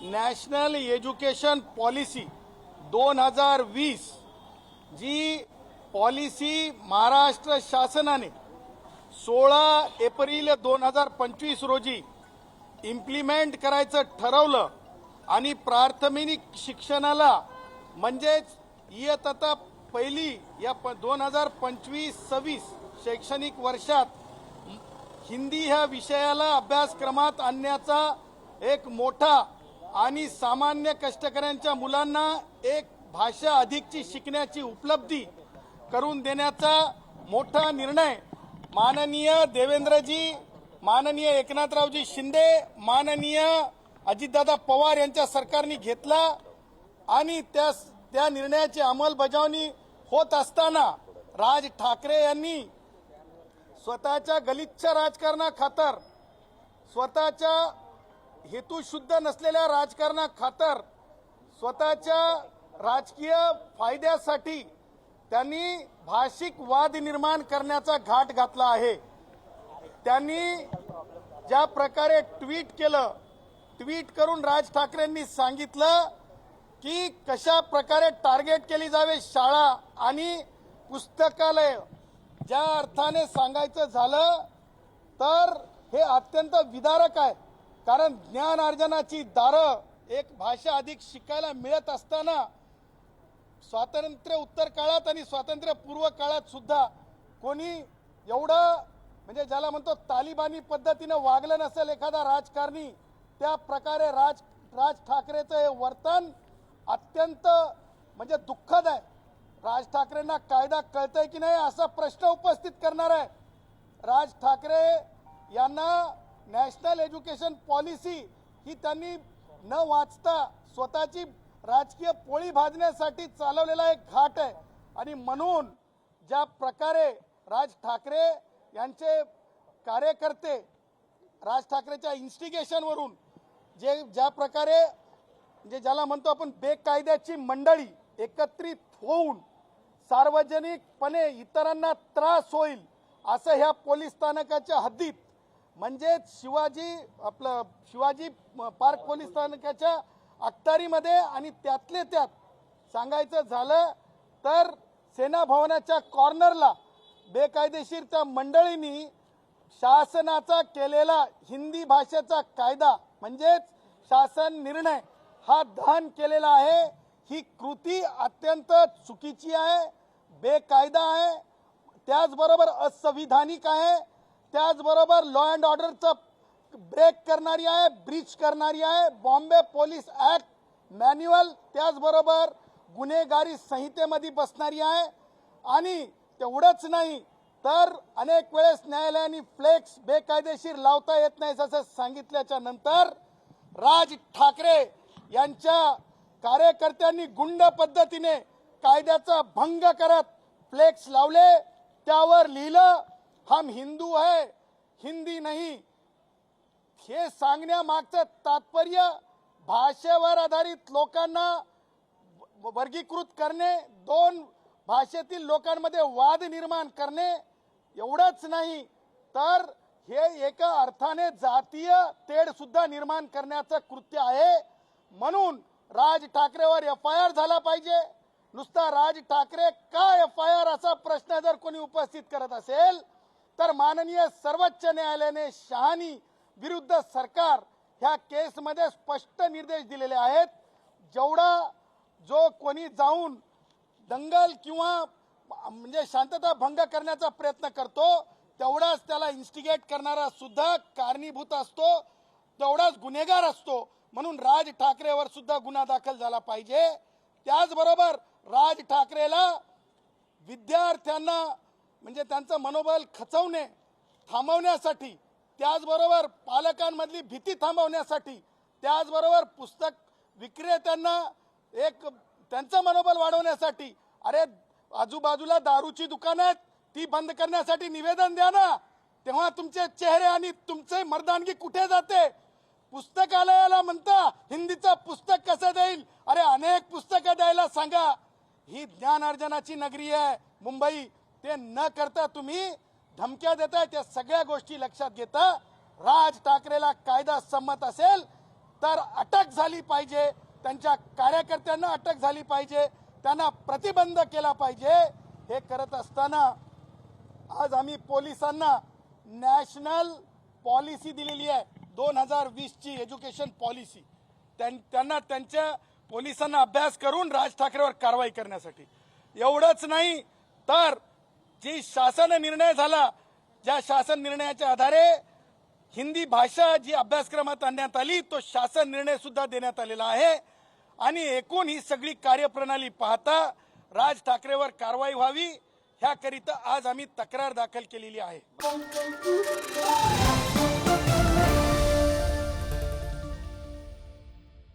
National education policy 2020 जी policy Maharashtra शासनाने 16 April 2025 रोजी implement करायचं ठरवलं आणि प्राथमिक शिक्षणाला म्हणजेच इयत्ता पहिली या 2025-26 शैक्षणिक वर्षात हिंदी ह्या विषयाला अभ्यासक्रमात आणण्याचा एक मोठा आणि सामान्य कष्टकऱ्यांच्या मुलांना एक भाषा अधिकची शिकण्याची उपलब्धी करून देण्याचा मोठा निर्णय माननीय देवेंद्रजी, माननीय एकनाथरावजी शिंदे, माननीय अजितदादा पवार यांच्या सरकारने घेतला आणि त्या निर्णयाची अंमलबजावणी होत असताना राज ठाकरे यांनी स्वतःच्या गलिच्छ राजकारणाखातर, स्वतःच्या हेतुशुद्ध नसलेल्या राजकारणाखातर, स्वतःच्या राजकीय फायद्यासाठी त्यांनी भाषिक वाद निर्माण करण्याचा घाट घातला आहे। त्यांनी ज्या प्रकारे ट्विट केलं, ट्विट करून राज ठाकरेंनी सांगितलं की कशा प्रकारे टार्गेट केली जावे शाळा आणि पुस्तकालय। ज्या अर्थाने सांगायचं झालं तर हे अत्यंत विदारक आहे, कारण ज्ञान अर्जनाची दारं एक भाषा अधिक शिकायला मिळत असताना स्वातंत्र्य उत्तर काळात आणि स्वातंत्र्य पूर्व काळात सुद्धा कोणी एवढं म्हणजे ज्याला म्हणतो तालिबानी पद्धतीनं वागलं नसेल एखादा राजकारणी, त्या प्रकारे राज ठाकरेचं हे वर्तन अत्यंत म्हणजे दुःखद आहे। राज ठाकरेंना कायदा कळतंय की नाही असा प्रश्न उपस्थित करणार आहे। राज ठाकरे यांना नॅशनल एज्युकेशन पॉलिसी ही त्यांनी न वाचता स्वतःची राजकीय पोळी भाजण्यासाठी चालवलेला एक घाट आहे आणि म्हणून ज्या प्रकारे राज ठाकरे यांचे कार्यकर्ते राज ठाकरेच्या इन्स्टिगेशनवरून ज्या प्रकारे म्हणजे ज्याला म्हणतो आपण बेकायद्याची मंडळी एकत्रित होऊन सार्वजनिकपणे इतरांना त्रास होईल असं ह्या पोलीस स्थानकाच्या हद्दीत म्हणजे शिवाजी पार्क पोलीस स्थानकाच्या अखत्यारीमध्ये आणि त्यातले त्यात सांगायचं झालं तर सेना भवनाच्या कॉर्नरला बेकायदेशीर त्या मंडळींनी शासनाचा केलेला हिंदी भाषेचा कायदा म्हणजेच शासन निर्णय हा दहन केलेला आहे। ही कृती अत्यंत चुकीची आहे, बेकायदा आहे, त्याचबरोबर असंविधानिक आहे, त्याचबरोबर लॉ अँड ऑर्डरचं ब्रेक करणारी आहे, ब्रीच करणारी आहे। बॉम्बे पोलीस ऍक्ट मॅन्युअल त्याचबरोबर गुन्हेगारी संहितेमध्ये बसणारी आहे आणि तेवढंच नाही तर अनेक वेळेस न्यायालयाने फ्लेक्स बेकायदेशीर लावता येत नाही असं सांगितल्याच्या नंतर राज ठाकरे यांच्या कार्यकर्त्यांनी गुंड पद्धतीने कायद्याचा भंग करत फ्लेक्स लावले, त्यावर लिहिलं हम हिंदू है हिंदी नहीं। हे सांगण्यामागचं तात्पर्य भाषेवर आधारित लोकांना वर्गीकृत करणे, दोन भाषेतील लोकांमध्ये वाद निर्माण करणे एवढंच नाही तर हे एका अर्थाने जातीय तेढ सुद्धा निर्माण करण्याचं कृत्य आहे। म्हणून राज ठाकरेवर FIR झाला पाहिजे। नुसता राज ठाकरे का FIR असा प्रश्न जर कोणी उपस्थित करत असेल तर माननीय सर्वोच्च न्यायालयाने शहानी विरुद्ध सरकार ह्या केसमध्ये स्पष्ट निर्देश दिलेले आहेत। जेवढा जो कोणी जाऊन दंगल किंवा म्हणजे शांतता भंग करण्याचा प्रयत्न करतो तेवढाच त्याला इन्स्टिगेट करणारा सुद्धा कारणीभूत असतो, तेवढाच गुन्हेगार असतो। म्हणून राज ठाकरेवर सुद्धा गुन्हा दाखल झाला पाहिजे। त्याचबरोबर राज ठाकरेला विद्यार्थ्यांना म्हणजे त्यांचं मनोबल खचवणे थांबवण्यासाठी, त्याचबरोबर पालकांमधली भीती थांबवण्यासाठी, त्याचबरोबर पुस्तक विक्रेत्यांना एक त्यांचं मनोबल वाढवण्यासाठी अरे आजूबाजूला दारूची दुकानं आहेत ती बंद करण्यासाठी निवेदन द्या ना, तेव्हा तुमचे चेहरे आणि तुमचे मर्दानगी कुठे जाते? पुस्तकालयाला म्हणता हिंदीचं पुस्तक कसं देईल? अरे अनेक पुस्तकं द्यायला सांगा। ही ज्ञान अर्जनाची नगरी आहे मुंबई, ते न करता तुम्ही धमक्या देताय। त्या सगळ्या गोष्टी लक्षात घेता राज ठाकरेला कायदा संमत असेल तर अटक झाली पाहिजे, त्यांच्या कार्यकर्त्यांना अटक झाली पाहिजे, त्यांना प्रतिबंध केला पाहिजे। हे करत असताना आज आम्ही पोलिसांना नॅशनल पॉलिसी दिलेली आहे 2020 ची एज्युकेशन पॉलिसी, त्यांना त्यांच्या पोलिसांना अभ्यास करून राज ठाकरेवर कारवाई करण्यासाठी। एवढंच नाही तर जी शासन निर्णय झाला, ज्या शासन निर्णयाच्या आधारे हिंदी भाषा जी अभ्यासक्रमात आणण्यात आली तो शासन निर्णय सुद्धा देण्यात आलेला आहे। आणि एकूण ही सगळी कार्यप्रणाली पाहता राज ठाकरेवर कारवाई व्हावी ह्याकरिता आज आम्ही तक्रार दाखल केलेली आहे।